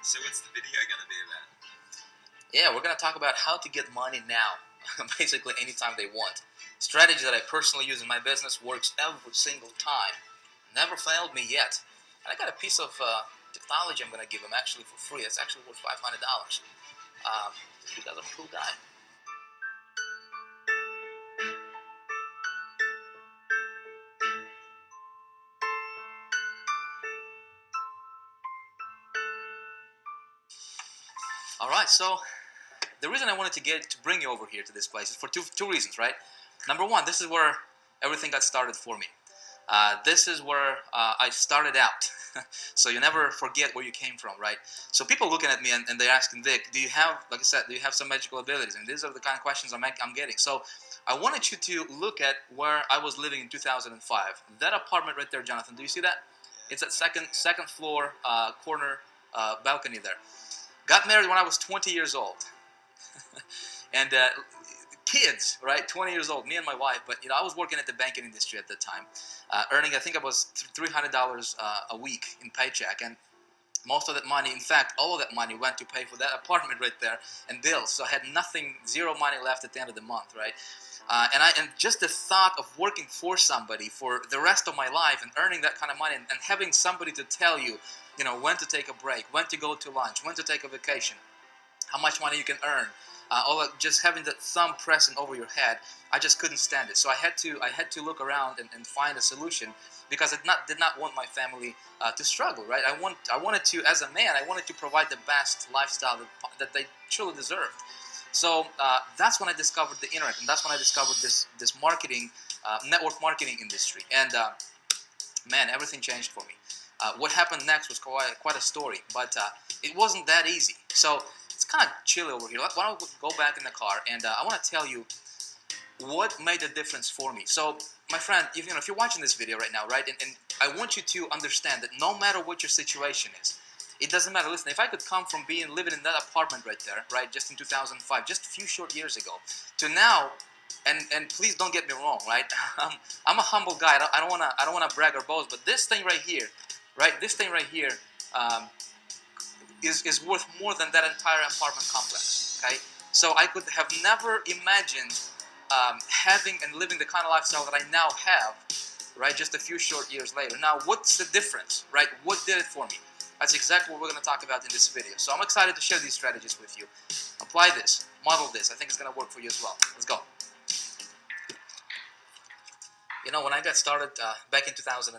So what's the video going to be about? Yeah, we're going to talk about how to get money now, basically anytime they want. Strategy that I personally use in my business, works every single time. Never failed me yet. And I got a piece of technology I'm going to give him actually for free. It's actually worth $500 because I'm a cool guy. All right, so the reason I wanted to bring you over here to this place is for two reasons, right? Number one, this is where everything got started for me. This is where I started out. So you never forget where you came from, right? So people looking at me and they're asking, Vic, do you have, like I said, do you have some magical abilities? And these are the kind of questions I'm getting. So I wanted you to look at where I was living in 2005. That apartment right there, Jonathan, do you see that? It's at second floor corner balcony there. Got married when I was 20 years old. And kids, right? 20 years old, me and my wife. But I was working at the banking industry at the time, earning I think it was $300 a week in paycheck, and most of that money, in fact, all of that money went to pay for that apartment right there and bills. So I had nothing, zero money left at the end of the month, right? And just the thought of working for somebody for the rest of my life and earning that kind of money and having somebody to tell you, when to take a break, when to go to lunch, when to take a vacation, how much money you can earn, just having that thumb pressing over your head, I just couldn't stand it. So I had to look around and find a solution, because I did not want my family to struggle, right? I wanted to, as a man, I wanted to provide the best lifestyle that they truly deserved. So that's when I discovered the internet, and that's when I discovered this marketing, network marketing industry. And man, everything changed for me. What happened next was quite a story, but it wasn't that easy. So it's kind of chilly over here. Why don't we go back in the car, and I want to tell you what made the difference for me. So, my friend, if you're watching this video right now, right, and I want you to understand that no matter what your situation is, it doesn't matter. Listen, if I could come from living in that apartment right there, right, just in 2005, just a few short years ago, to now, and please don't get me wrong, right? I'm a humble guy. I don't wanna brag or boast, but this thing right here, right, is worth more than that entire apartment complex. Okay, so I could have never imagined having and living the kind of lifestyle that I now have, right, just a few short years later. Now, what's the difference, right? What did it for me? That's exactly what we're going to talk about in this video. So I'm excited to share these strategies with you. Apply this, model this. I think it's going to work for you as well. Let's go. When I got started back in 2005,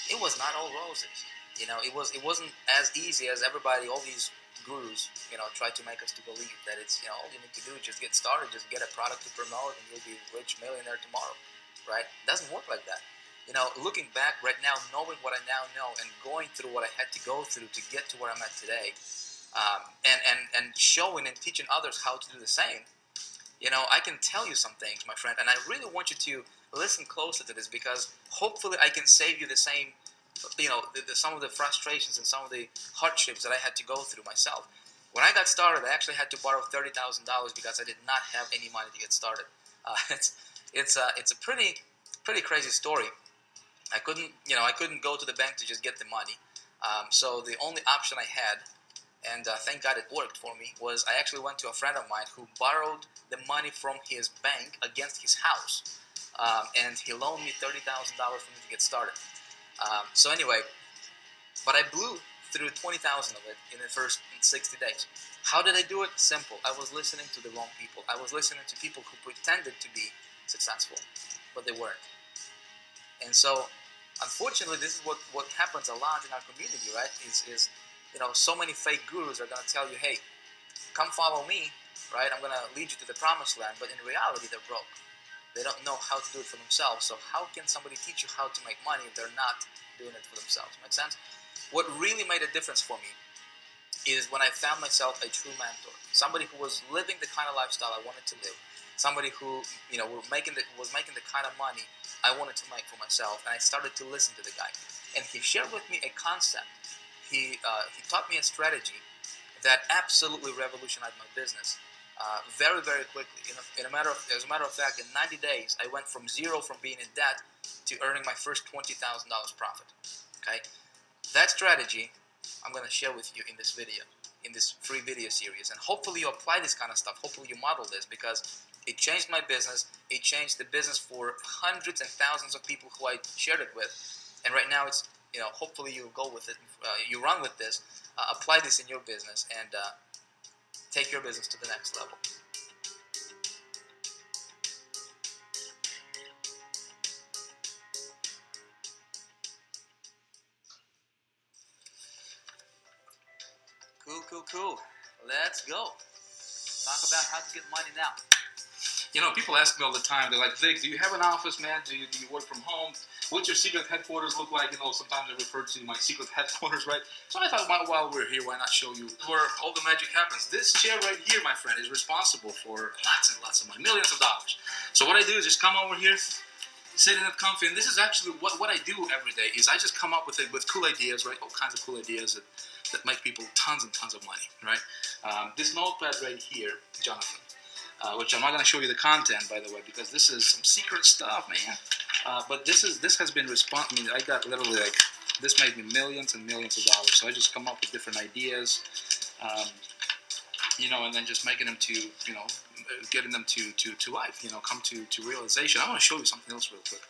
it was not all roses. It wasn't as easy as everybody, all these gurus, try to make us to believe that it's, all you need to do is just get started, just get a product to promote, and you'll be a rich millionaire tomorrow, right? It doesn't work like that. Looking back right now, knowing what I now know, and going through what I had to go through to get to where I'm at today, and showing and teaching others how to do the same, I can tell you some things, my friend, and I really want you to listen closely to this, because hopefully I can save you the same, some of the frustrations and some of the hardships that I had to go through myself. When I got started, I actually had to borrow $30,000 because I did not have any money to get started. It's a pretty crazy story. I couldn't go to the bank to just get the money. So the only option I had, and thank God it worked for me, was I actually went to a friend of mine who borrowed the money from his bank against his house, and he loaned me $30,000 for me to get started. So anyway, but I blew through 20,000 of it in the first 60 days. How did I do it? Simple. I was listening to the wrong people. I was listening to people who pretended to be successful, but they weren't. And so, unfortunately, this is what happens a lot in our community, right? Is so many fake gurus are going to tell you, hey, come follow me, right? I'm going to lead you to the promised land. But in reality, they're broke. They don't know how to do it for themselves. So how can somebody teach you how to make money if they're not doing it for themselves? Make sense? What really made a difference for me is when I found myself a true mentor, somebody who was living the kind of lifestyle I wanted to live, somebody who was making the kind of money I wanted to make for myself, and I started to listen to the guy. And he shared with me a concept. He taught me a strategy that absolutely revolutionized my business. Very, very quickly. As a matter of fact, in 90 days, I went from zero, from being in debt, to earning my first $20,000 profit. Okay, that strategy I'm going to share with you in this video, in this free video series. And hopefully you apply this kind of stuff. Hopefully you model this, because it changed my business. It changed the business for hundreds and thousands of people who I shared it with. And right now it's, hopefully you go with it, you run with this, apply this in your business, and take your business to the next level. Cool. Let's go. Talk about how to get money now. People ask me all the time, they're like, Vic, do you have an office, man? Do you work from home? What's your secret headquarters look like? Sometimes I refer to my secret headquarters, right? So I thought, while we're here, why not show you where all the magic happens? This chair right here, my friend, is responsible for lots and lots of money, millions of dollars. So what I do is just come over here, sit in it comfy, and this is actually what I do every day, is I just come up with cool ideas, right? All kinds of cool ideas that make people tons and tons of money, right? This notepad right here, Jonathan, which I'm not going to show you the content, by the way, because this is some secret stuff, man. But this has been I got literally this made me millions and millions of dollars. So I just come up with different ideas, and then just making them to, getting them to life, come to realization. I want to show you something else real quick.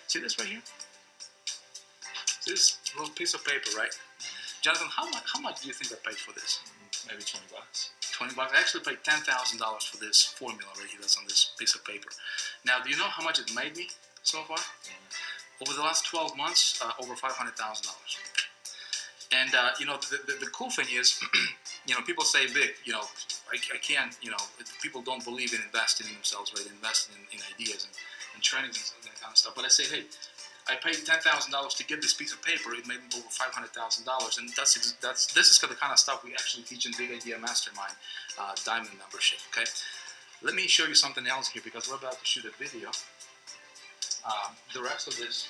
See this right here? See this little piece of paper, right? Jonathan, how much do you think I paid for this? Maybe $20. $20. I actually paid $10,000 for this formula right here that's on this piece of paper. Now, do you know how much it made me so far? Over the last 12 months, over $500,000. And the cool thing is, people say, Vic, I can't, people don't believe in investing in themselves, right? Investing in ideas and trainings and that kind of stuff. But I say, hey, I paid $10,000 to get this piece of paper. It made me over $500,000, and this is the kind of stuff we actually teach in Big Idea Mastermind Diamond membership. Okay, let me show you something else here, because we're about to shoot a video. The rest of this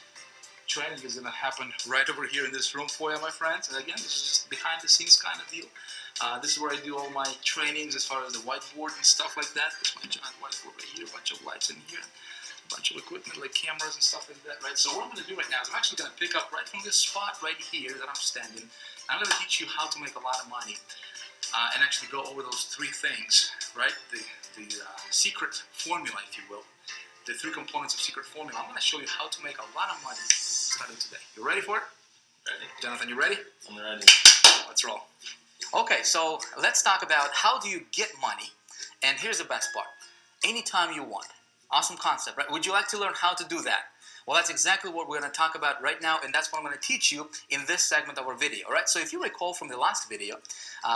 training is going to happen right over here in this room for you, my friends. And again, this is just behind the scenes kind of deal. This is where I do all my trainings as far as the whiteboard and stuff like that. There's my giant whiteboard right here, a bunch of lights in here. Bunch of equipment like cameras and stuff like that, right? So what I'm going to do right now is I'm actually going to pick up right from this spot right here that I'm standing. I'm going to teach you how to make a lot of money and actually go over those three things, right? The secret formula, if you will. The three components of secret formula. I'm going to show you how to make a lot of money starting today. You ready for it? Ready. Jonathan, you ready? I'm ready. Let's roll. Okay, so let's talk about how do you get money. And here's the best part. Anytime you want. Awesome concept, right? Would you like to learn how to do that? Well, that's exactly what we're going to talk about right now, and that's what I'm going to teach you in this segment of our video, all right? So if you recall from the last video,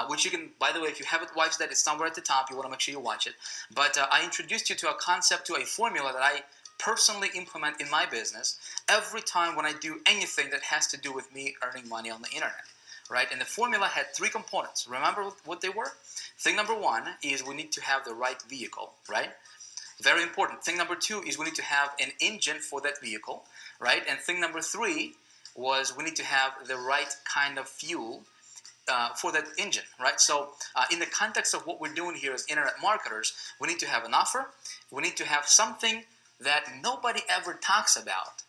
which you can, by the way, if you haven't watched that, it's somewhere at the top. You want to make sure you watch it. But I introduced you to a concept, to a formula that I personally implement in my business every time when I do anything that has to do with me earning money on the internet, right? And the formula had three components. Remember what they were? Thing number one is we need to have the right vehicle, right? Very important. Thing number two is we need to have an engine for that vehicle, right? And thing number three was we need to have the right kind of fuel for that engine, right? So in the context of what we're doing here as internet marketers, we need to have an offer. We need to have something that nobody ever talks about,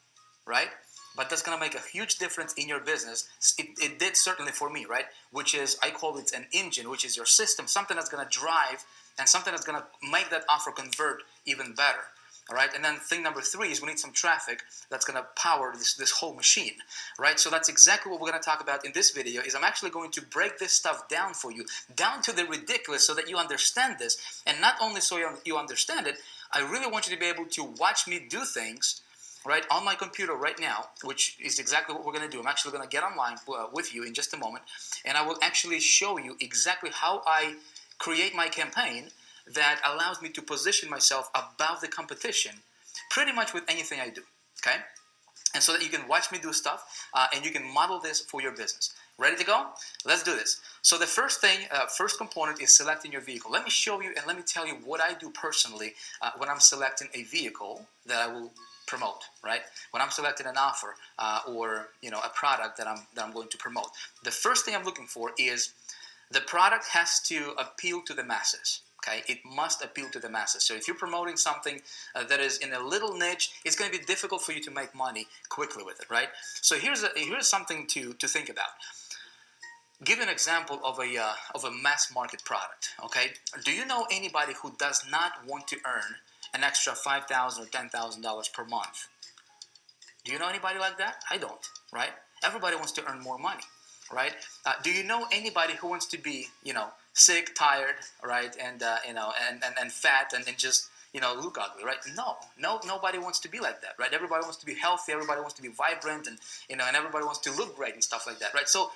right? But that's going to make a huge difference in your business. It did certainly for me, right? Which is, I call it an engine, which is your system, something that's going to drive and something that's going to make that offer convert even better, all right? And then thing number three is we need some traffic that's going to power this whole machine, right? So that's exactly what we're going to talk about in this video. Is I'm actually going to break this stuff down for you, down to the ridiculous, so that you understand this. And not only so you understand it, I really want you to be able to watch me do things, right, on my computer right now, which is exactly what we're going to do. I'm actually going to get online with you in just a moment, and I will actually show you exactly how I create my campaign that allows me to position myself above the competition pretty much with anything I do, okay? And so that you can watch me do stuff and you can model this for your business. Ready to go? Let's do this. So the first thing, first component is selecting your vehicle. Let me show you and let me tell you what I do personally when I'm selecting a vehicle that I will promote, right? When I'm selecting an offer or a product that I'm going to promote. The first thing I'm looking for is the product has to appeal to the masses. Okay, it must appeal to the masses. So if you're promoting something that is in a little niche, it's going to be difficult for you to make money quickly with it, right? So here's something to think about. give you an example of a mass market product. Okay, do you know anybody who does not want to earn an extra $5,000 or $10,000 per month? Do you know anybody like that? I don't, right? Everybody wants to earn more money, right? Do you know anybody who wants to be, sick, tired, right, and fat and just look ugly, right? No, nobody wants to be like that, right? Everybody wants to be healthy, everybody wants to be vibrant, and and everybody wants to look great and stuff like that, right? So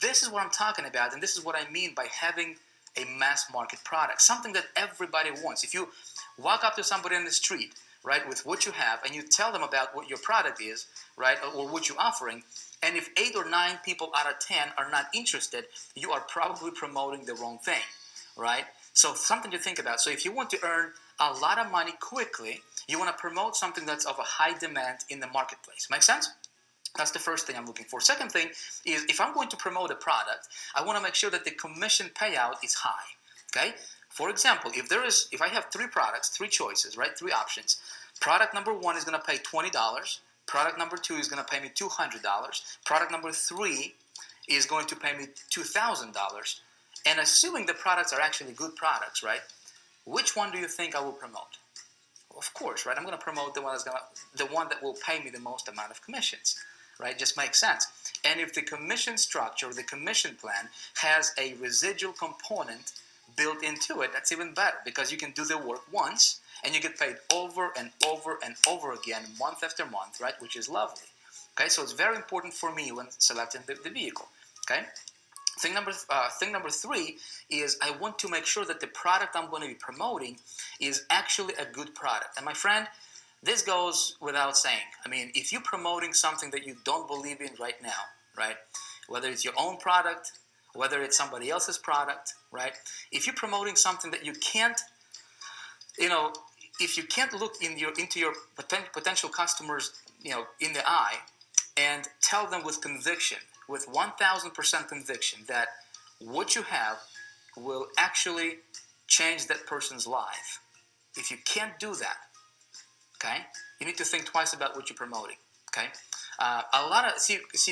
this is what I'm talking about, and this is what I mean by having a mass market product, something that everybody wants. If you walk up to somebody in the street, right, with what you have, and you tell them about what your product is, right, or what you're offering, and if 8 or 9 people out of 10 are not interested, you are probably promoting the wrong thing, right? So something to think about. So if you want to earn a lot of money quickly, you want to promote something that's of a high demand in the marketplace. Make sense? That's the first thing I'm looking for. Second thing is, if I'm going to promote a product, I want to make sure that the commission payout is high. Okay? For example, if I have 3 products, 3 choices, right? 3 options. Product number 1 is going to pay $20. Product number 2 is going to pay me $200. Product number 3 is going to pay me $2,000. And assuming the products are actually good products, right? Which one do you think I will promote? Of course, right? I'm going to promote the one that will pay me the most amount of commissions, right? Just makes sense. And if the commission structure, the commission plan has a residual component built into it, that's even better, because you can do the work once and you get paid over and over and over again, month after month, right? Which is lovely. Okay, so it's very important for me when selecting the vehicle. Okay. Thing number 3 is, I want to make sure that the product I'm going to be promoting is actually a good product. And my friend, this goes without saying. I mean, if you're promoting something that you don't believe in right now, right? Whether it's your own product, whether it's somebody else's product, right? If you're promoting something that you can't, if you can't look into your potential customers, in the eye and tell them with conviction, with 1,000% conviction, that what you have will actually change that person's life. If you can't do that, okay, you need to think twice about what you're promoting. Okay,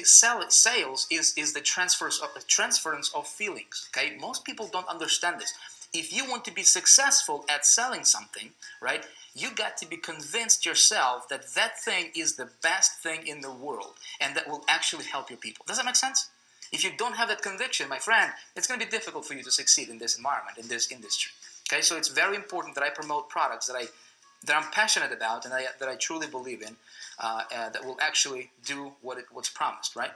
sales is the transference of feelings. Okay, most people don't understand this. If you want to be successful at selling something, right, you got to be convinced yourself that that thing is the best thing in the world and that will actually help your people. Does that make sense? If you don't have that conviction, my friend, it's going to be difficult for you to succeed in this environment, in this industry. Okay, so it's very important that I promote products that I'm passionate about and that I truly believe in, that will actually do what's promised, right?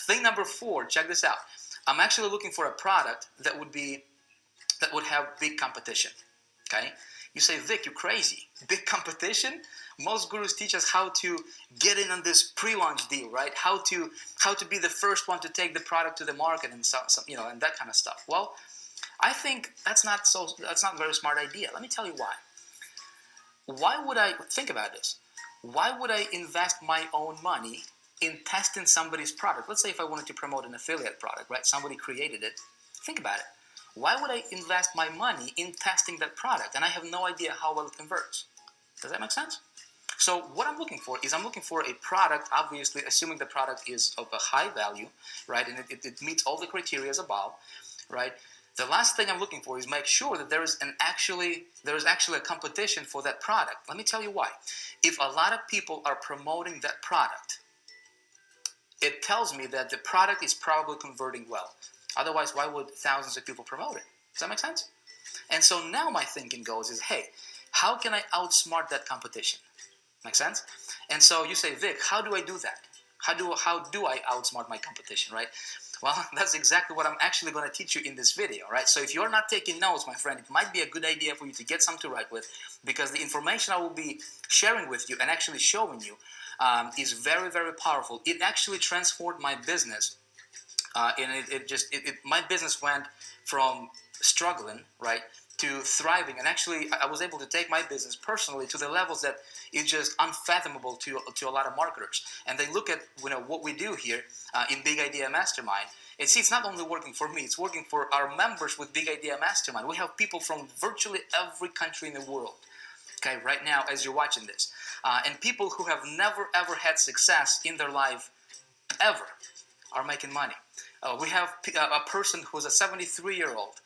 Thing number 4, check this out. I'm actually looking for a product that would have big competition. Okay. You say, Vic, you're crazy. Big competition? Most gurus teach us how to get in on this pre-launch deal, right? How to be the first one to take the product to the market and and that kind of stuff. Well, I think that's not a very smart idea. Let me tell you why. Why would I think about this? Why would I invest my own money in testing somebody's product? Let's say if I wanted to promote an affiliate product, right? Somebody created it. Think about it. Why would I invest my money in testing that product and I have no idea how well it converts? Does that make sense? So what I'm looking for is, I'm looking for a product, obviously assuming the product is of a high value, right, and it meets all the criteria above, right? The last thing I'm looking for is make sure that there is actually a competition for that product. Let me tell you why. If a lot of people are promoting that product, it tells me that the product is probably converting well. Otherwise, why would thousands of people promote it? Does that make sense? And so now my thinking goes is, hey, how can I outsmart that competition? Make sense? And so you say, Vic, how do I do that? How do I outsmart my competition, right? Well, that's exactly what I'm actually going to teach you in this video, right? So if you're not taking notes, my friend, it might be a good idea for you to get some to write with, because the information I will be sharing with you and actually showing you is very, very powerful. It actually transformed my business. And my business went from struggling, right, to thriving. And actually, I was able to take my business personally to the levels that is just unfathomable to a lot of marketers. And they look at what we do here in Big Idea Mastermind. And see, it's not only working for me; it's working for our members with Big Idea Mastermind. We have people from virtually every country in the world. Okay, right now as you're watching this, and people who have never ever had success in their life ever are making money. We have a person who's a 73-year-old,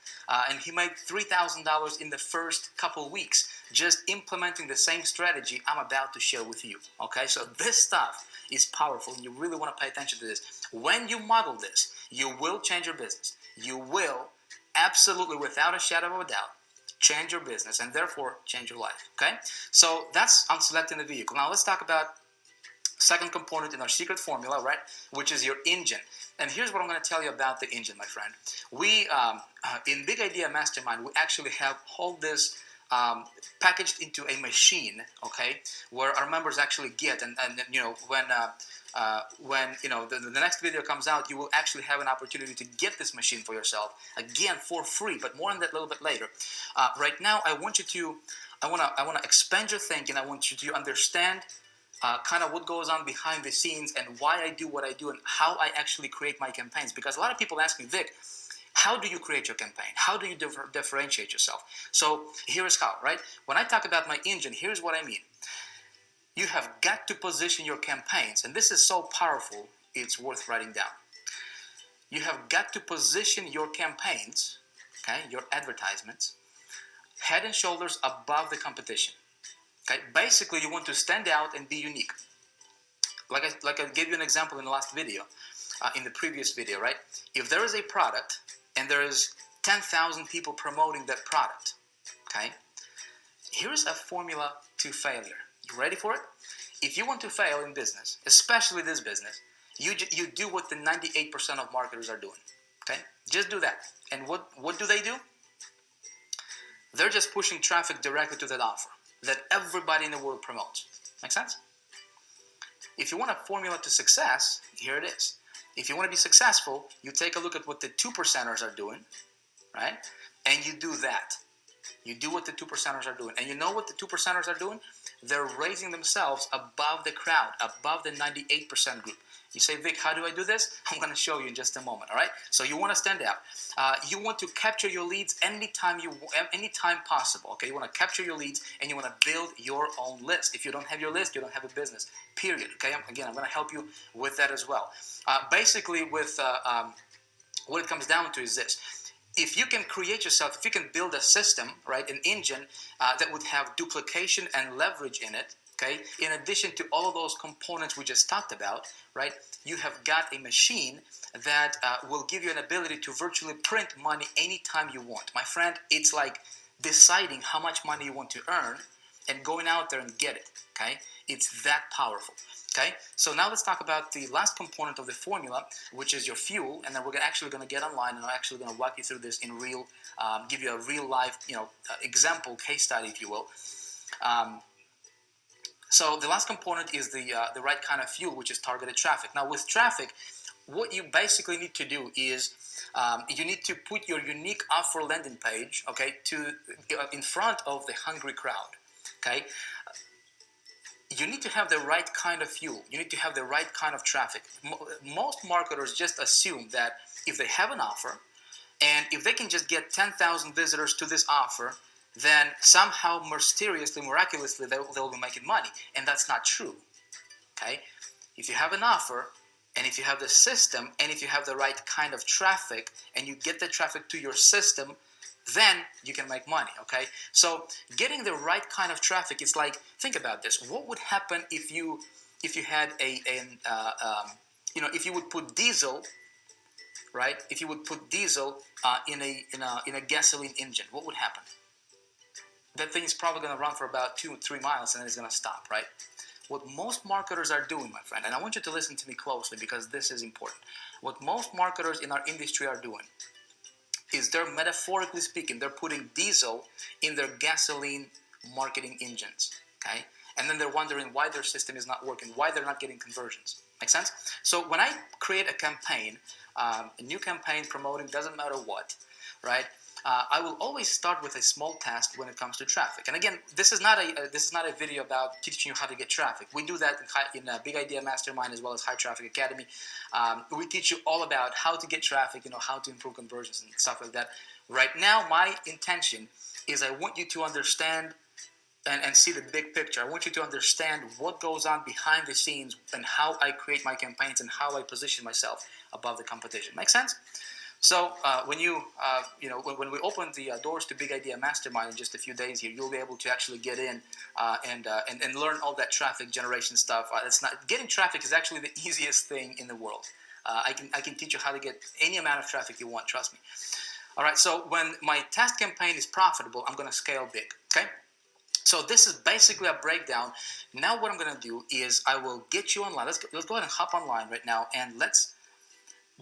and he made $3,000 in the first couple weeks just implementing the same strategy I'm about to share with you. Okay, so this stuff is powerful, and you really want to pay attention to this. When you model this, you will change your business. You will, absolutely, without a shadow of a doubt, change your business and therefore change your life. Okay, so that's on selecting the vehicle. Now let's talk about second component in our secret formula, right, which is your engine. And here's what I'm going to tell you about the engine, my friend. We, in Big Idea Mastermind, we actually have all this packaged into a machine, okay, where our members actually get, and you know, when you know the next video comes out, you will actually have an opportunity to get this machine for yourself, again, for free, but more on that a little bit later. Right now, I want to expand your thinking. I want you to understand kind of what goes on behind the scenes and why I do what I do and how I actually create my campaigns. Because a lot of people ask me, Vic, how do you create your campaign? How do you differentiate yourself? So here's how, right? When I talk about my engine, here's what I mean. You have got to position your campaigns, and this is so powerful, it's worth writing down. You have got to position your campaigns, okay, your advertisements, head and shoulders above the competition. Okay, basically, you want to stand out and be unique. Like I gave you an example in the last video, in the previous video, right? If there is a product and there is 10,000 people promoting that product, okay, here's a formula to failure. You ready for it? If you want to fail in business, especially this business, you do what the 98% of marketers are doing. Okay, just do that. And what do? They're just pushing traffic directly to that offer that everybody in the world promotes. Make sense? If you want a formula to success, here it is. If you want to be successful, you take a look at what the 2%ers are doing, right? And you do that. You do what the 2%ers are doing. And you know what the 2%ers are doing? They're raising themselves above the crowd, above the 98% group. You say, Vic, how do I do this? I'm going to show you in just a moment, all right? So you want to stand out. You want to capture your leads anytime possible, okay? You want to capture your leads and you want to build your own list. If you don't have your list, you don't have a business, period, okay? Again, I'm going to help you with that as well. Basically, with what it comes down to is this. If you can create yourself, if you can build a system, right, an engine that would have duplication and leverage in it, okay, in addition to all of those components we just talked about, right, you have got a machine that will give you an ability to virtually print money anytime you want. My friend, it's like deciding how much money you want to earn and going out there and get it, okay? It's that powerful, okay? So now let's talk about the last component of the formula, which is your fuel, and then we're actually going to get online and I'm actually going to walk you through this in real, give you a real life, example, case study, if you will. So the last component is the right kind of fuel, which is targeted traffic. Now with traffic, what you basically need to do is you need to put your unique offer landing page, okay, in front of the hungry crowd, okay? You need to have the right kind of fuel. You need to have the right kind of traffic. Most marketers just assume that if they have an offer and if they can just get 10,000 visitors to this offer, then somehow mysteriously, miraculously, they'll be making money. And that's not true, okay? If you have an offer, and if you have the system, and if you have the right kind of traffic, and you get the traffic to your system, then you can make money, okay? So getting the right kind of traffic is like, think about this. What would happen if you had if you would put diesel, right? If you would put diesel in a gasoline engine, what would happen? That thing is probably going to run for about 2 or 3 miles and then it's going to stop, right? What most marketers are doing, my friend, and I want you to listen to me closely because this is important. What most marketers in our industry are doing is they're, metaphorically speaking, they're putting diesel in their gasoline marketing engines, okay? And then they're wondering why their system is not working, why they're not getting conversions. Make sense? So when I create a campaign, a new campaign promoting, doesn't matter what, right? I will always start with a small task when it comes to traffic. And again, this is not a video about teaching you how to get traffic. We do that in Big Idea Mastermind as well as High Traffic Academy. We teach you all about how to get traffic, how to improve conversions and stuff like that. Right now, my intention is I want you to understand and see the big picture. I want you to understand what goes on behind the scenes and how I create my campaigns and how I position myself above the competition. Make sense? So when when we open the doors to Big Idea Mastermind in just a few days here, you'll be able to actually get in and learn all that traffic generation stuff. Getting traffic is actually the easiest thing in the world. I can teach you how to get any amount of traffic you want. Trust me. All right. So when my test campaign is profitable, I'm going to scale big. Okay. So this is basically a breakdown. Now what I'm going to do is I will get you online. Let's go ahead and hop online right now, and let's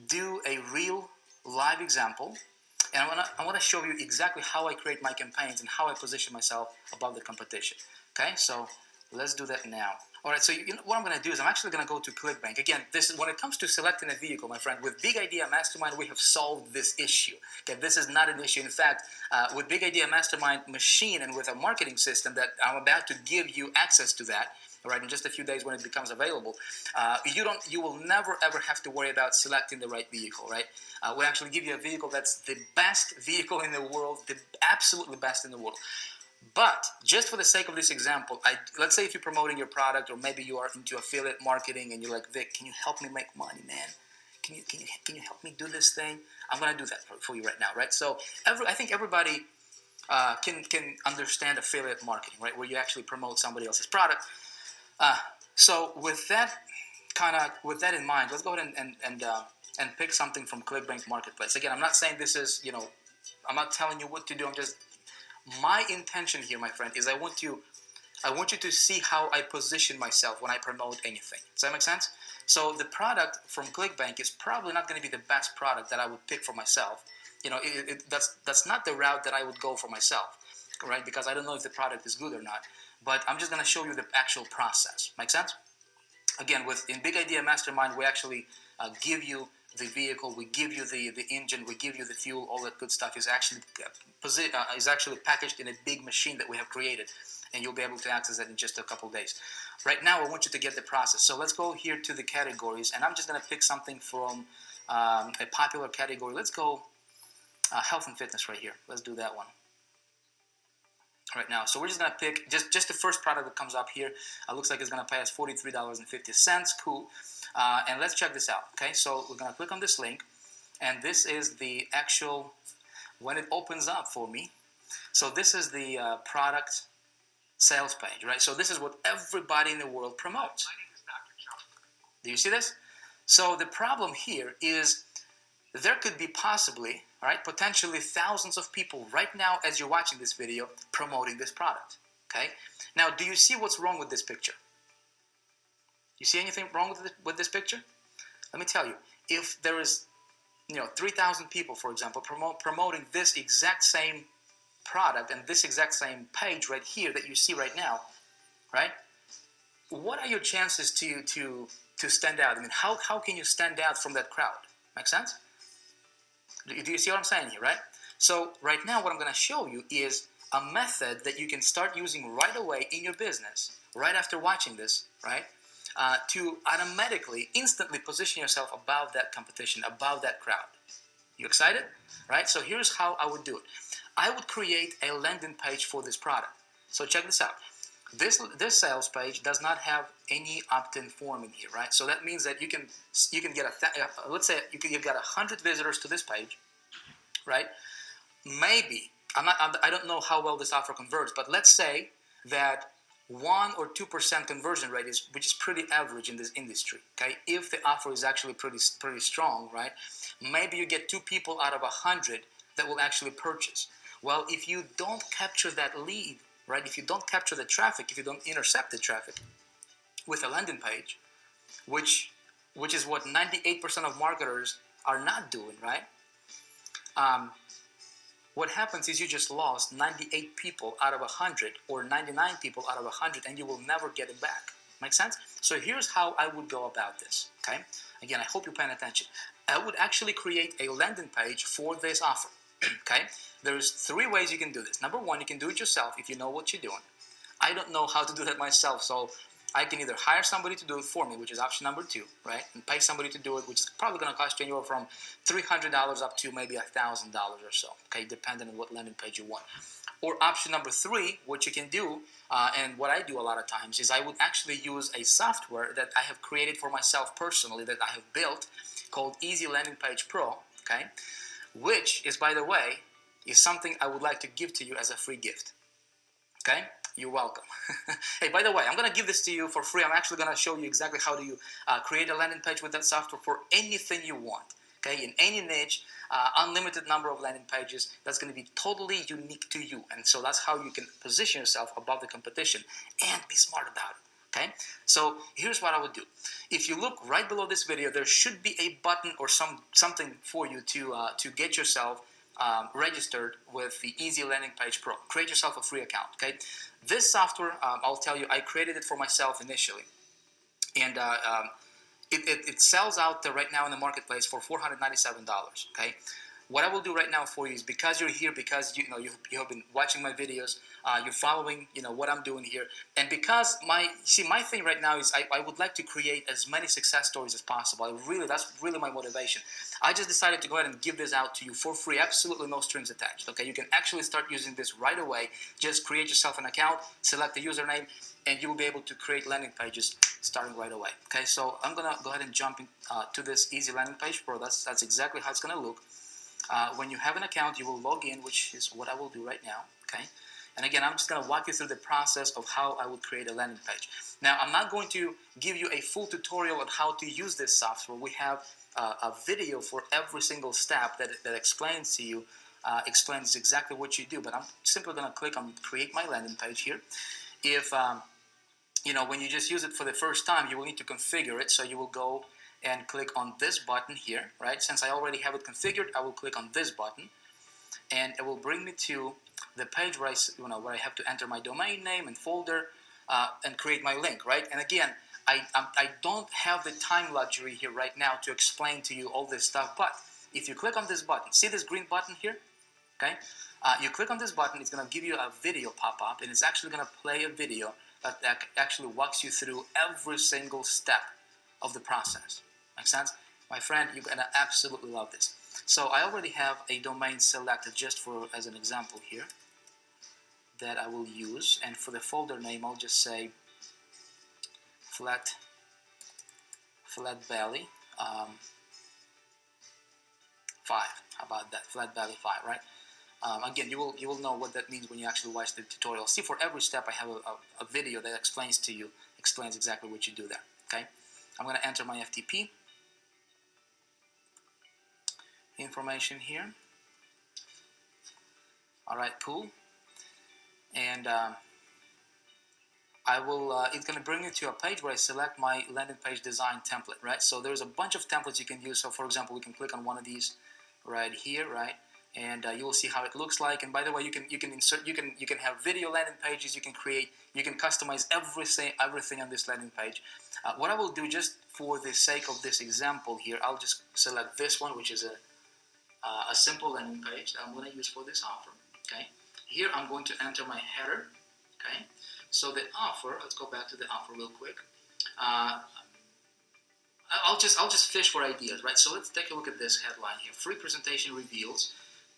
do a real live example. And I want to show you exactly how I create my campaigns and how I position myself above the competition. Okay, so let's do that now. All right, so what I'm going to do is I'm actually going to go to ClickBank. Again, this is when it comes to selecting a vehicle, my friend, with Big Idea Mastermind, we have solved this issue. Okay, this is not an issue. In fact, with Big Idea Mastermind machine and with a marketing system that I'm about to give you access to that, all right, in just a few days when it becomes available, you will never ever have to worry about selecting the right vehicle, right? We actually give you a vehicle that's the best vehicle in the world, the absolutely best in the world. But just for the sake of this example, let's say if you're promoting your product, or maybe you are into affiliate marketing and you're like, Vic, can you help me make money, man? Can you help me do this thing? I'm going to do that for you right now, right? So I think everybody can understand affiliate marketing, right? Where you actually promote somebody else's product. So with that in mind, let's go ahead and pick something from ClickBank Marketplace. Again, I'm not saying this is, I'm not telling you what to do. My intention here, my friend, is I want you to see how I position myself when I promote anything. Does that make sense? So the product from ClickBank is probably not going to be the best product that I would pick for myself. That's not the route that I would go for myself, right? Because I don't know if the product is good or not. But I'm just going to show you the actual process. Make sense? Again, in Big Idea Mastermind, we actually give you the vehicle, we give you the engine, we give you the fuel, all that good stuff is actually packaged in a big machine that we have created, and you'll be able to access that in just a couple days. Right now, I want you to get the process. So let's go here to the categories, and I'm just going to pick something from a popular category. Let's go health and fitness right here. Let's do that one. Right now, so we're just going to pick just the first product that comes up here. Looks like it's going to pay us $43.50. Cool. And let's check this out. Okay, so we're going to click on this link, and this is the actual, when it opens up for me. So this is the product sales page, right? So this is what everybody in the world promotes. Do you see this? So the problem here is there could be possibly, all right, potentially thousands of people right now as you're watching this video promoting this product, okay? Now, do you see what's wrong with this picture? You see anything wrong with this picture? Let me tell you, if there is, 3,000 people, for example, promoting this exact same product and this exact same page right here that you see right now, right? What are your chances to stand out? I mean, how can you stand out from that crowd? Make sense? Do you see what I'm saying here, right? So right now what I'm going to show you is a method that you can start using right away in your business, right after watching this, right? To automatically, instantly position yourself above that competition, above that crowd. You excited? Right? So here's how I would do it. I would create a landing page for this product. So check this out. This sales page does not have any opt-in form in here, right? So that means that you can get let's say you've got 100 visitors to this page, right? Maybe I don't know how well this offer converts, but let's say that 1 or 2% conversion rate which is pretty average in this industry. Okay, if the offer is actually pretty strong, right? Maybe you get 2 people out of 100 that will actually purchase. Well, if you don't capture that lead, right? If you don't capture the traffic, if you don't intercept the traffic with a landing page, which is what 98% of marketers are not doing, right? What happens is you just lost 98 people out of 100 or 99 people out of 100, and you will never get it back. Make sense? So here's how I would go about this, okay? Again, I hope you're paying attention. I would actually create a landing page for this offer, okay? There's 3 ways you can do this. Number 1, you can do it yourself if you know what you're doing. I don't know how to do that myself, so I can either hire somebody to do it for me, which is option number 2, right? And pay somebody to do it, which is probably going to cost you anywhere from $300 up to maybe $1,000 or so, okay, depending on what landing page you want. Or option number 3, what you can do, and what I do a lot of times, is I would actually use a software that I have created for myself personally, that I have built, called Easy Landing Page Pro, okay, which is, by the way, is something I would like to give to you as a free gift, okay? You're welcome. Hey, by the way, I'm going to give this to you for free. I'm actually going to show you exactly how do you create a landing page with that software for anything you want, okay, in any niche, unlimited number of landing pages. That's going to be totally unique to you, and so that's how you can position yourself above the competition and be smart about it, okay? So here's what I would do. If you look right below this video, there should be a button or something for you to get yourself registered with the Easy Landing Page Pro. Create yourself a free account, okay? This software, I'll tell you, I created it for myself initially, and it sells out right now in the marketplace for $497, okay? What I will do right now for you is, because you're here, because you have been watching my videos, you're following what I'm doing here, and because my thing right now is I would like to create as many success stories as possible. That's really my motivation. I just decided to go ahead and give this out to you for free, absolutely no strings attached, okay? You can actually start using this right away. Just create yourself an account, select the username, and you will be able to create landing pages starting right away, okay? So I'm gonna go ahead and jump to this Easy Landing Page Pro. That's exactly how it's gonna look. When you have an account, you will log in, which is what I will do right now, okay? And again, I'm just going to walk you through the process of how I would create a landing page. Now, I'm not going to give you a full tutorial on how to use this software. We have a video for every single step that explains to you, explains exactly what you do. But I'm simply going to click on Create My Landing Page here. If, when you just use it for the first time, you will need to configure it. So you will go and click on this button here, right? Since I already have it configured, I will click on this button, and it will bring me to the page where I have to enter my domain name and folder and create my link, right? And again, I don't have the time luxury here right now to explain to you all this stuff, but if you click on this button, see this green button here, okay? You click on this button, it's going to give you a video pop up, and it's actually going to play a video that actually walks you through every single step of the process. Make sense? My friend, you're going to absolutely love this. So I already have a domain selected just as an example here that I will use, and for the folder name I'll just say Flat Belly 5. How about that? Flat Belly 5, right? Again, you will know what that means when you actually watch the tutorial. See, for every step I have a video that explains exactly what you do there, okay? I'm going to enter my FTP information here. All right, cool. And it's going to bring you to a page where I select my landing page design template, right? So there's a bunch of templates you can use. So for example, we can click on one of these right here, right? And you will see how it looks like. And by the way, you can have video landing pages. You can customize everything on this landing page. What I will do, just for the sake of this example here, I'll just select this one, which is a simple landing page that I'm going to use for this offer. Okay. Here I'm going to enter my header. Okay. So the offer. Let's go back to the offer real quick. I'll just fish for ideas, right? So let's take a look at this headline here. Free presentation reveals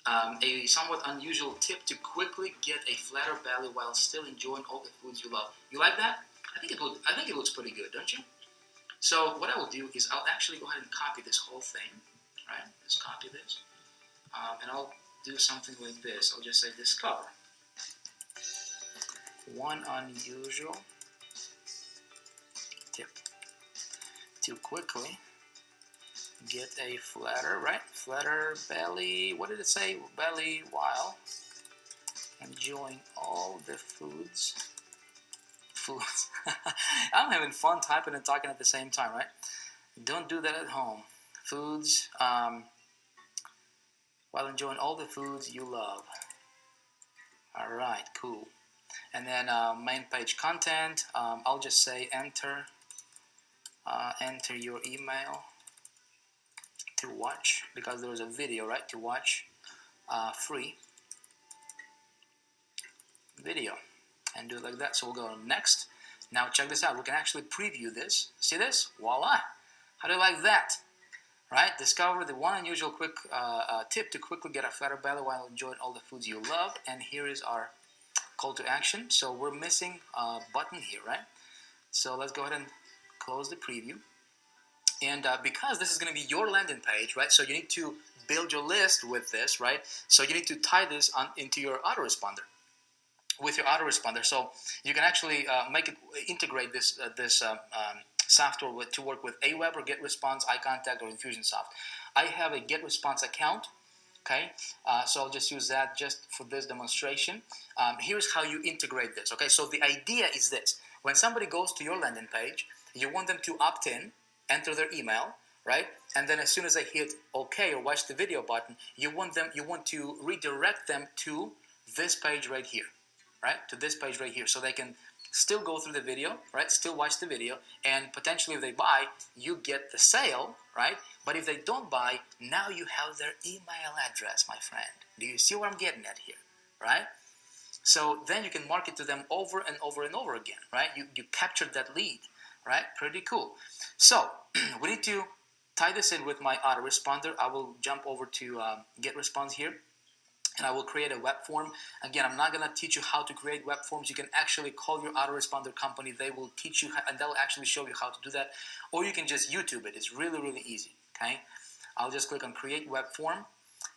a somewhat unusual tip to quickly get a flatter belly while still enjoying all the foods you love. You like that? I think it looks pretty good, don't you? So what I will do is I'll actually go ahead and copy this whole thing, right? Just copy this, and I'll do something like this. I'll just say discover one unusual tip to quickly get a flatter, right? Flatter belly. What did it say? Belly while enjoying all the foods. I'm having fun typing and talking at the same time, right? Don't do that at home. Foods while enjoying all the foods you love. All right, cool. And then main page content. I'll just say enter your email to watch, because there is a video, right, to watch free video, and do it like that. So we'll go on next, Now check this out. We can actually preview this. See this? Voila! How do you like that? Right? Discover the one unusual quick tip to quickly get a fatter belly while enjoying all the foods you love. And here is our call to action. So we're missing a button here, right? So let's go ahead and close the preview. And because this is going to be your landing page, right? So you need to build your list with this, right? So you need to tie this into your autoresponder. With your autoresponder, so you can actually integrate this software to work with Aweber, GetResponse, iContact, or Infusionsoft. I have a GetResponse account, okay? So I'll just use that just for this demonstration. Here's how you integrate this, okay? So the idea is this: when somebody goes to your landing page, you want them to opt in, enter their email, right? And then as soon as they hit OK or watch the video button, you want to redirect them to this page right here. Right, to this page right here, so they can still go through the video, right, still watch the video, and potentially if they buy, you get the sale, right? But if they don't buy, now you have their email address, my friend. Do you see what I'm getting at here, right? So then you can market to them over and over and over again, right? You captured that lead, right? Pretty cool. So we need to tie this in with my autoresponder. I will jump over to GetResponse here, and I will create a web form. Again, I'm not going to teach you how to create web forms. You can actually call your autoresponder company. They will teach you, and they'll actually show you how to do that. Or you can just YouTube it. It's really, really easy, okay? I'll just click on Create Web Form.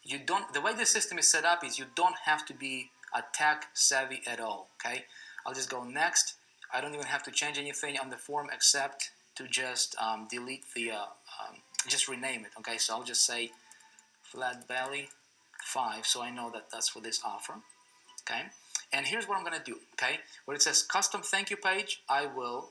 The way the system is set up is you don't have to be a tech savvy at all, okay? I'll just go Next. I don't even have to change anything on the form except to just delete the, just rename it, okay? So I'll just say Flat Belly 5, so I know that that's for this offer, okay? And here's what I'm going to do, okay? Where it says custom thank you page, I will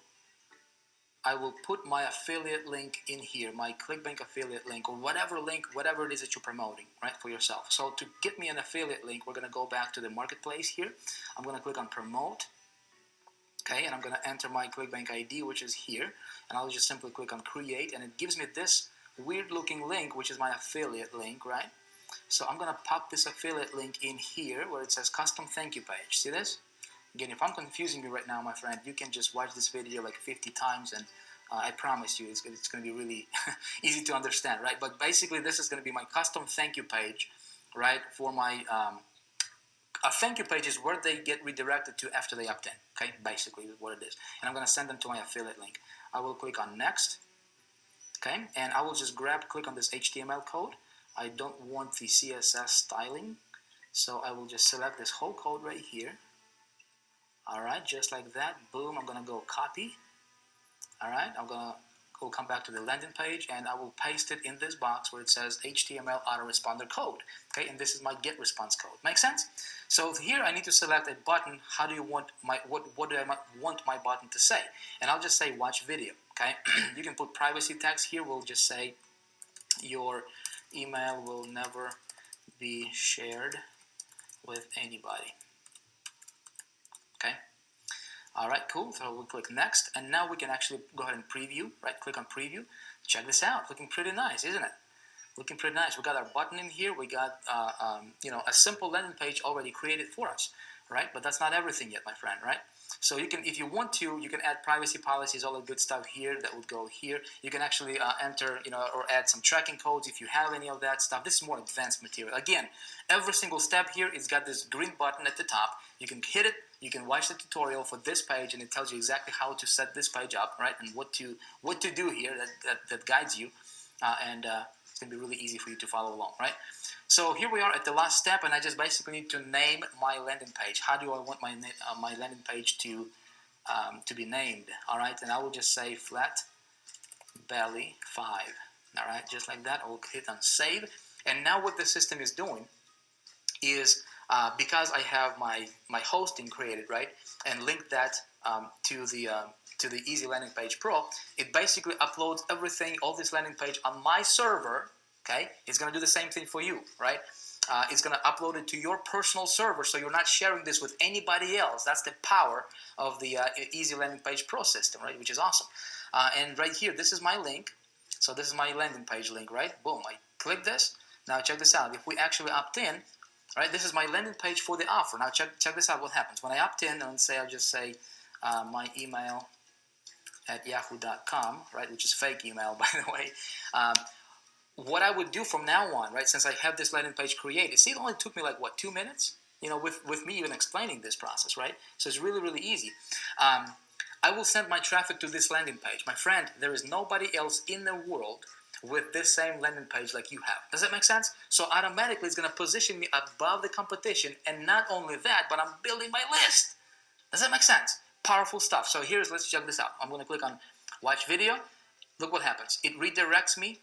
put my affiliate link in here, my ClickBank affiliate link, or whatever it is that you're promoting, right, for yourself. So to get me an affiliate link, we're going to go back to the marketplace here. I'm going to click on promote, okay? And I'm going to enter my ClickBank ID, which is here, and I'll just simply click on create, and it gives me this weird looking link, which is my affiliate link, right? So I'm going to pop this affiliate link in here where it says custom thank you page. See this? Again, if I'm confusing you right now, my friend, you can just watch this video like 50 times and I promise you it's going to be really easy to understand, right? But basically this is going to be my custom thank you page, right? For my, a thank you page is where they get redirected to after they opt in, okay? Basically is what it is. And I'm going to send them to my affiliate link. I will click on next, okay? And I will just click on this HTML code. I don't want the CSS styling, so I will just select this whole code right here. All right, just like that. Boom, I'm going to go copy. All right, I'm going to go come back to the landing page, and I will paste it in this box where it says HTML autoresponder code. Okay, and this is my get response code. Make sense? So here I need to select a button. How do you want what do I want my button to say? And I'll just say watch video. Okay, you can put privacy text here. We'll just say your email will never be shared with anybody. Okay. All right, cool. So we'll click next, and now we can actually go ahead and preview. Right, click on preview. Check this out. Looking pretty nice, isn't it? Looking pretty nice. We got our button in here. We got a simple landing page already created for us. Right, but that's not everything yet, my friend. Right. So you can, if you want to, you can add privacy policies, all the good stuff here that would go here. You can actually enter, or add some tracking codes if you have any of that stuff. This is more advanced material. Again, every single step here, it's got this green button at the top. You can hit it. You can watch the tutorial for this page, and it tells you exactly how to set this page up, right? And what to do here that guides you, and it's gonna be really easy for you to follow along, right? So here we are at the last step, and I just basically need to name my landing page. How do I want my landing page to be named? All right, and I will just say Flat Belly 5. All right, just like that. I will hit on save, and now what the system is doing is because I have my hosting created, right, and linked that to the Easy Landing Page Pro, it basically uploads everything, all this landing page on my server. Okay, it's going to do the same thing for you, right? It's going to upload it to your personal server, so you're not sharing this with anybody else. That's the power of the Easy Landing Page Pro system, right? Which is awesome. And right here, this is my link. So this is my landing page link, right? Boom, I click this. Now check this out. If we actually opt in, right, this is my landing page for the offer. Now check this out. What happens when I opt in and say, I'll just say my email at yahoo.com, right, which is fake email, by the way. What I would do from now on, right, since I have this landing page created, see, it only took me like, what, 2 minutes? You know, with me even explaining this process, right? So it's really, really easy. I will send my traffic to this landing page. My friend, there is nobody else in the world with this same landing page like you have. Does that make sense? So automatically it's going to position me above the competition, and not only that, but I'm building my list. Does that make sense? Powerful stuff. So let's check this out. I'm going to click on watch video. Look what happens. It redirects me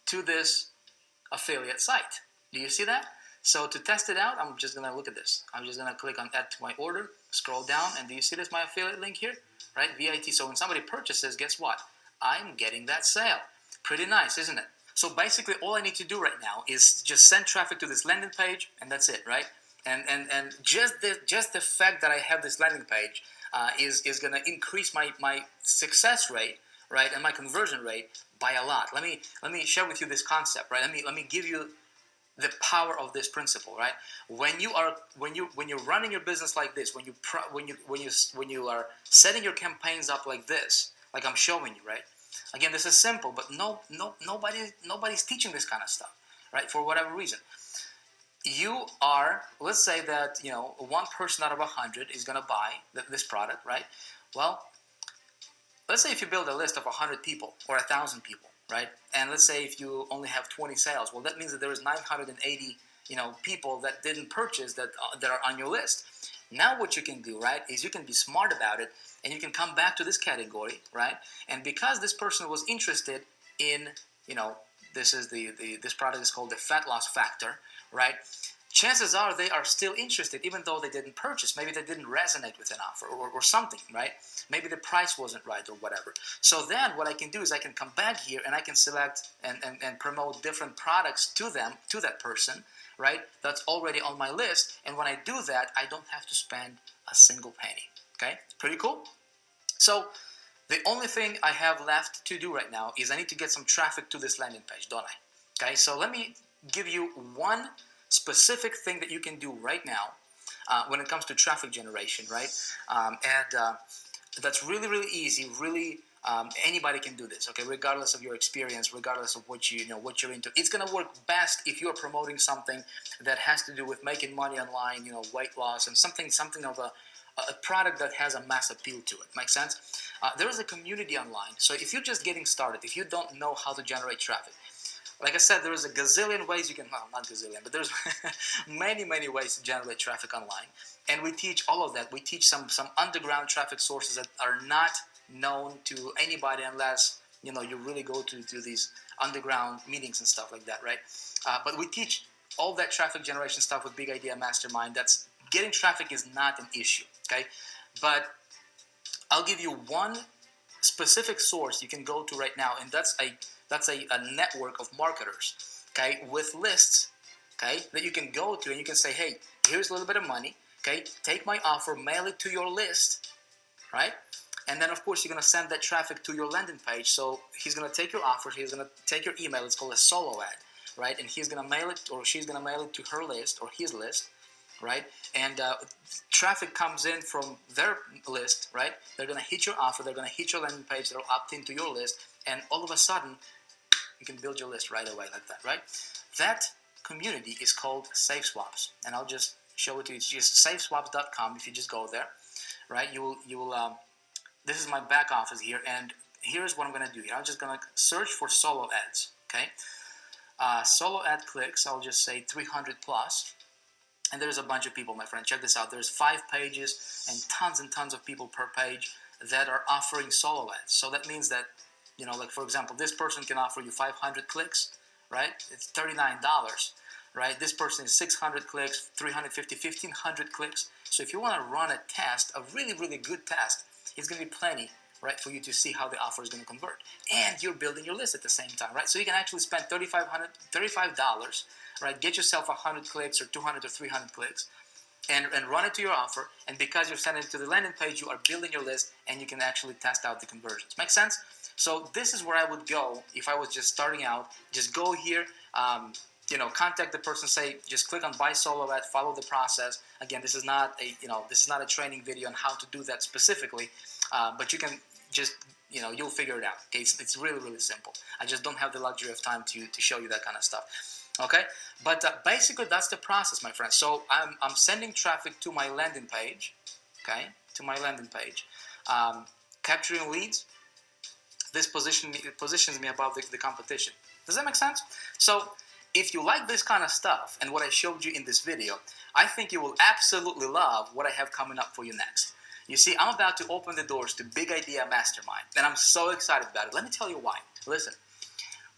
to this affiliate site. Do you see that? So to test it out, I'm just going to look at this. I'm just going to click on add to my order, scroll down, and do you see this, my affiliate link here? Right, VIT. So when somebody purchases, guess what? I'm getting that sale. Pretty nice, isn't it? So basically all I need to do right now is just send traffic to this landing page, and that's it, right? And just the fact that I have this landing page is going to increase my success rate, right, and my conversion rate by a lot. Let me share with you this concept, right? Let me give you the power of this principle, right? When you're running your business like this, when you are setting your campaigns up like this, like I'm showing you, right? Again, this is simple, but nobody's teaching this kind of stuff, right? For whatever reason. You are, let's say that, you know, one person out of 100 is going to buy this product, right? Well, let's say if you build a list of 100 people or 1,000 people, right? And let's say if you only have 20 sales, well, that means that there is 980, you know, people that didn't purchase that are on your list. Now what you can do, right, is you can be smart about it, and you can come back to this category, right? And because this person was interested in, you know, this product is called the fat loss factor, right? Chances are they are still interested, even though they didn't purchase. Maybe they didn't resonate with an offer or something, right? Maybe the price wasn't right or whatever. So then what I can do is I can come back here and I can select and promote different products to them, to that person, right? That's already on my list. And when I do that, I don't have to spend a single penny, okay? Pretty cool? So the only thing I have left to do right now is I need to get some traffic to this landing page, don't I? Okay, so let me give you one specific thing that you can do right now when it comes to traffic generation, right? That's really, really easy. Really, anybody can do this. Okay, regardless of your experience, regardless of what what you're into. It's gonna work best if you are promoting something that has to do with making money online, weight loss, and something of a product that has a mass appeal to it. Make sense? There is a community online. So if you're just getting started, if you don't know how to generate traffic, like I said, there is a gazillion ways you can, well, not gazillion, but there's many, many ways to generate traffic online. And we teach all of that. We teach some underground traffic sources that are not known to anybody unless, you really go to these underground meetings and stuff like that, right? But we teach all that traffic generation stuff with Big Idea Mastermind. That's getting traffic is not an issue, okay? But I'll give you one specific source you can go to right now, and that's a network of marketers, okay, with lists, okay, that you can go to, and you can say, hey, here's a little bit of money, okay, take my offer, mail it to your list, right? And then, of course, you're going to send that traffic to your landing page. So he's going to take your offer, he's going to take your email, it's called a solo ad, right? And he's going to mail it, or she's going to mail it to her list or his list, right? And traffic comes in from their list, right? They're going to hit your offer, they're going to hit your landing page, they'll opt into your list, and all of a sudden, you can build your list right away like that, right? That community is called Safe Swaps, and I'll just show it to you. It's just safeswaps.com. If you just go there, right, you will. This is my back office here, and here's what I'm going to do here. I'm just going to search for solo ads, okay? Solo ad clicks, I'll just say 300 plus, and there's a bunch of people, my friend. Check this out. There's 5 pages and tons of people per page that are offering solo ads. So that means that, like for example, this person can offer you 500 clicks, right? It's $39, right? This person is 600 clicks, 350, 1,500 clicks. So if you want to run a test, a really, really good test, it's going to be plenty, right, for you to see how the offer is going to convert. And you're building your list at the same time, right? So you can actually spend $35, right? Get yourself 100 clicks or 200 or 300 clicks and run it to your offer. And because you're sending it to the landing page, you are building your list and you can actually test out the conversions. Make sense? So this is where I would go if I was just starting out. Just go here, contact the person, say, just click on buy solo ad, follow the process. Again, this is not a training video on how to do that specifically, but you can just, you'll figure it out. Okay, it's really, really simple. I just don't have the luxury of time to show you that kind of stuff. Okay, but basically that's the process, my friends. So I'm sending traffic to my landing page, okay, capturing leads. This positions me above the competition. Does that make sense? So if you like this kind of stuff and what I showed you in this video, I think you will absolutely love what I have coming up for you next. You see, I'm about to open the doors to Big Idea Mastermind, and I'm so excited about it. Let me tell you why. Listen,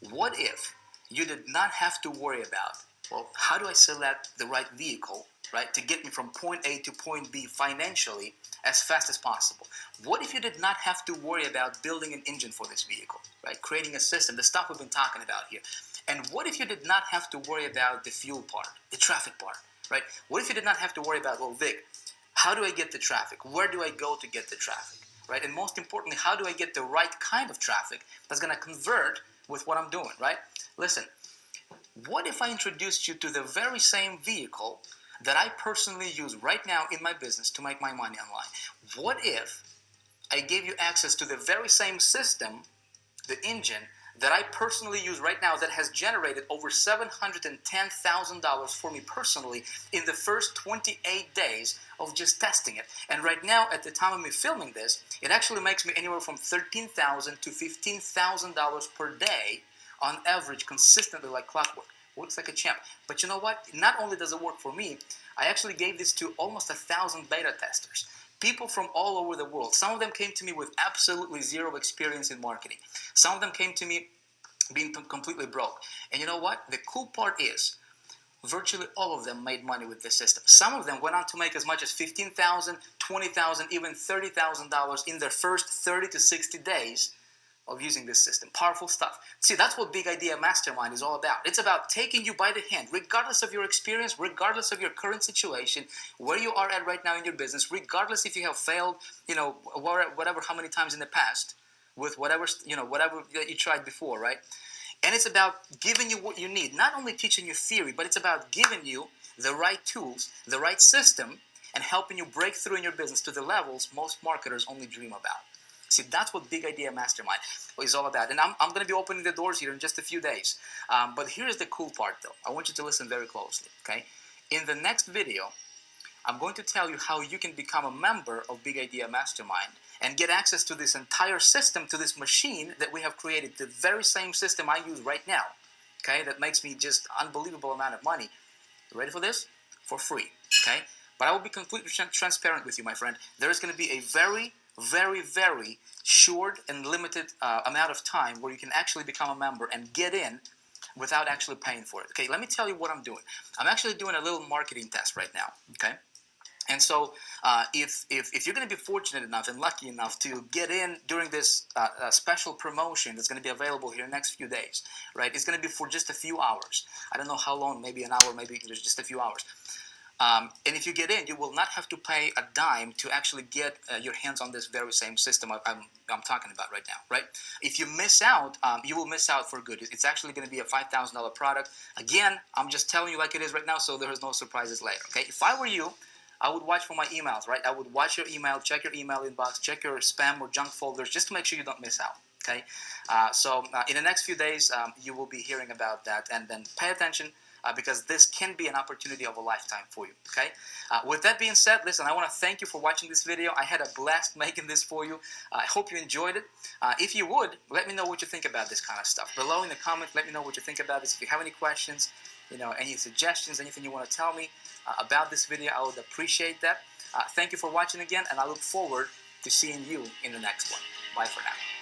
what if you did not have to worry about, well, how do I select the right vehicle, right, to get me from point A to point B financially as fast as possible? What if you did not have to worry about building an engine for this vehicle, right, creating a system, the stuff we've been talking about here? And what if you did not have to worry about the fuel part, the traffic part, right? What if you did not have to worry about, well, Vic, how do I get the traffic? Where do I go to get the traffic, right? And most importantly, how do I get the right kind of traffic that's going to convert with what I'm doing, right? Listen, what if I introduced you to the very same vehicle that I personally use right now in my business to make my money online? What if I gave you access to the very same system, the engine, that I personally use right now that has generated over $710,000 for me personally in the first 28 days of just testing it? And right now, at the time of me filming this, it actually makes me anywhere from $13,000 to $15,000 per day on average, consistently like clockwork. Works like a champ. But you know what? Not only does it work for me, I actually gave this to almost 1,000 beta testers. People from all over the world. Some of them came to me with absolutely zero experience in marketing. Some of them came to me being completely broke. And you know what? The cool part is, virtually all of them made money with this system. Some of them went on to make as much as $15,000, $20,000, even $30,000 in their first 30 to 60 days of using this system. Powerful stuff. See, that's what Big Idea Mastermind is all about. It's about taking you by the hand, regardless of your experience, regardless of your current situation, where you are at right now in your business, regardless if you have failed, whatever, how many times in the past, with whatever that you tried before, right? And it's about giving you what you need, not only teaching you theory, but it's about giving you the right tools, the right system, and helping you break through in your business to the levels most marketers only dream about. See, that's what Big Idea Mastermind is all about. And I'm going to be opening the doors here in just a few days. But here's the cool part, though. I want you to listen very closely, okay? In the next video, I'm going to tell you how you can become a member of Big Idea Mastermind and get access to this entire system, to this machine that we have created, the very same system I use right now, okay? That makes me just unbelievable amount of money. You ready for this? For free, okay? But I will be completely transparent with you, my friend. There is going to be a very, very short and limited amount of time where you can actually become a member and get in without actually paying for it. Okay, let me tell you what I'm doing. I'm actually doing a little marketing test right now. Okay, and so if you're going to be fortunate enough and lucky enough to get in during this special promotion that's going to be available here in the next few days, right? It's going to be for just a few hours. I don't know how long, maybe an hour, maybe just a few hours. And if you get in, you will not have to pay a dime to actually get your hands on this very same system I'm talking about right now, right? If you miss out, you will miss out for good. It's actually going to be a $5,000 product. Again, I'm just telling you like it is right now, so there is no surprises later, okay? If I were you, I would watch for my emails, right? I would watch your email, check your email inbox, check your spam or junk folders, just to make sure you don't miss out, okay? So in the next few days, you will be hearing about that, and then pay attention, because this can be an opportunity of a lifetime for you, okay? With that being said, listen, I want to thank you for watching this video. I had a blast making this for you. I hope you enjoyed it. If you would, let me know what you think about this kind of stuff. Below in the comments, let me know what you think about this. If you have any questions, any suggestions, anything you want to tell me about this video, I would appreciate that. Thank you for watching again, and I look forward to seeing you in the next one. Bye for now.